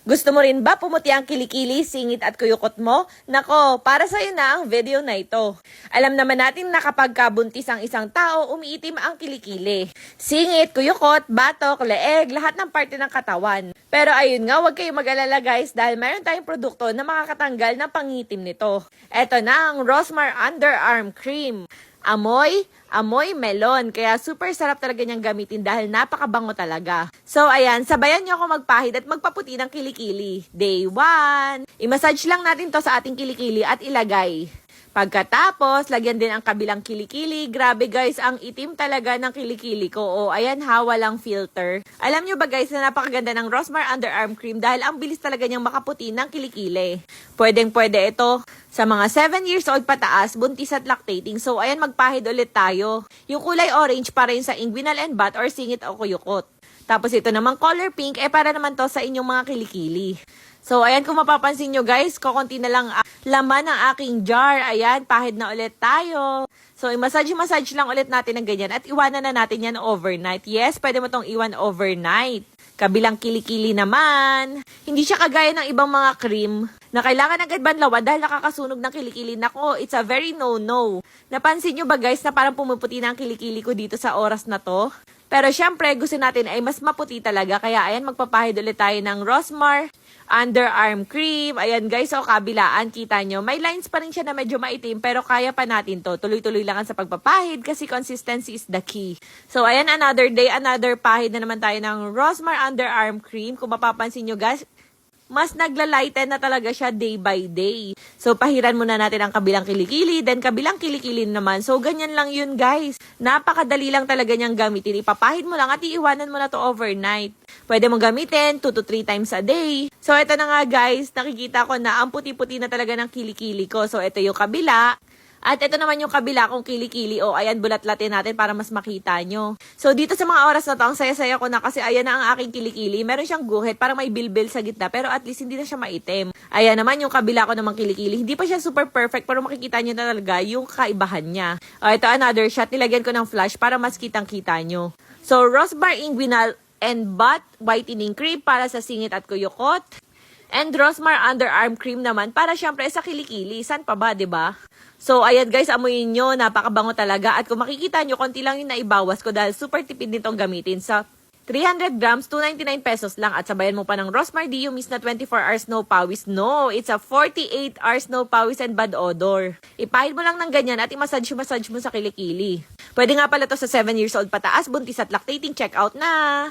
Gusto mo rin ba pumuti ang kilikili, singit at kuyukot mo? Nako, para sa'yo na ang video na ito. Alam naman natin na kapag kabuntis ang isang tao, umiitim ang kilikili. Singit, kuyukot, batok, leeg, lahat ng parte ng katawan. Pero ayun nga, huwag kayong mag-alala guys dahil mayroon tayong produkto na makakatanggal ng pangitim nito. Eto na ang Rosmar Underarm Cream. Amoy melon. Kaya super sarap talaga niyang gamitin dahil napakabango talaga. So ayan, sabayan niyo ako magpahid at magpaputi ng kilikili. Day 1. I-massage lang natin to sa ating kilikili at ilagay. Pagkatapos, lagyan din ang kabilang kilikili. Grabe guys, ang itim talaga ng kilikili ko. O, ayan ha, walang filter. Alam nyo ba guys na napakaganda ng Rosmar Underarm Cream dahil ang bilis talaga niyang makaputi ng kilikili. Pwedeng-pwede ito sa mga 7 years old pataas, buntis at lactating. So, ayan, magpahid ulit tayo. Yung kulay orange para yun sa inguinal and butt or singit o kuyukot. Tapos ito namang color pink, para naman to sa inyong mga kilikili. So, ayan, kung mapapansin nyo guys, kukunti na lang laman ng aking jar. Ayan, pahid na ulit tayo. So, i-massage lang ulit natin ng ganyan at iwanan na natin yan overnight. Yes, pwede mo tong iwan overnight. Kabilang kilikili naman. Hindi siya kagaya ng ibang mga cream na kailangan agad banlawan dahil nakakasunog ng kilikili. Nako, it's a very no-no. Napansin nyo ba guys na parang pumuputi na ang kilikili ko dito sa oras na to? Pero syempre, gusto natin ay mas maputi talaga. Kaya ayan, magpapahid ulit tayo ng Rosmar Underarm Cream. Ayan guys, kabilaan, kita nyo. May lines pa rin siya na medyo maitim, pero kaya pa natin to. Tuloy-tuloy lang sa pagpapahid kasi consistency is the key. So ayan, another day, another pahid na naman tayo ng Rosmar Underarm Cream. Kung mapapansin nyo guys, mas naglalighten na talaga siya day by day. So, pahiran muna natin ang kabilang kilikili, then kabilang kilikili naman. So, ganyan lang yun, guys. Napakadali lang talaga niyang gamitin. Ipapahid mo lang at iiwanan mo na to overnight. Pwede mong gamitin 2 to 3 times a day. So, ito na nga, guys. Nakikita ko na ang puti-puti na talaga ng kilikili ko. So, ito yung kabila. At ito naman yung kabila kong kilikili. O, ayan, bulat-latin natin para mas makita nyo. So, dito sa mga oras na to, ang saya-saya ko na kasi ayan na ang aking kilikili. Meron siyang guhit, parang may bilbil sa gitna. Pero at least hindi na siya maitim. Ayan naman yung kabila ko namang kilikili. Hindi pa siya super perfect, pero makikita nyo na talaga yung kaibahan niya. O, ito another shot. Nilagyan ko ng flash para mas kitang-kita nyo. So, Rosmar Inguinal and Butt Whitening Cream para sa singit at kuyukot. And Rosmar Underarm Cream naman para syempre sa kilikili. San pa ba, 'di ba? So, ayan guys, amuyin nyo. Napakabango talaga. At kung makikita nyo, konti lang yung naibawas ko dahil super tipid nitong gamitin. Sa 300 grams, 299 pesos lang. At sabayan mo pa ng Rosmar, di yung miss na 24 hours no pawis. No, it's a 48 hours no pawis and bad odor. Ipahid mo lang ng ganyan at i-massage mo sa kilikili. Pwede nga pala to sa 7 years old pataas, buntis at lactating. Check out na!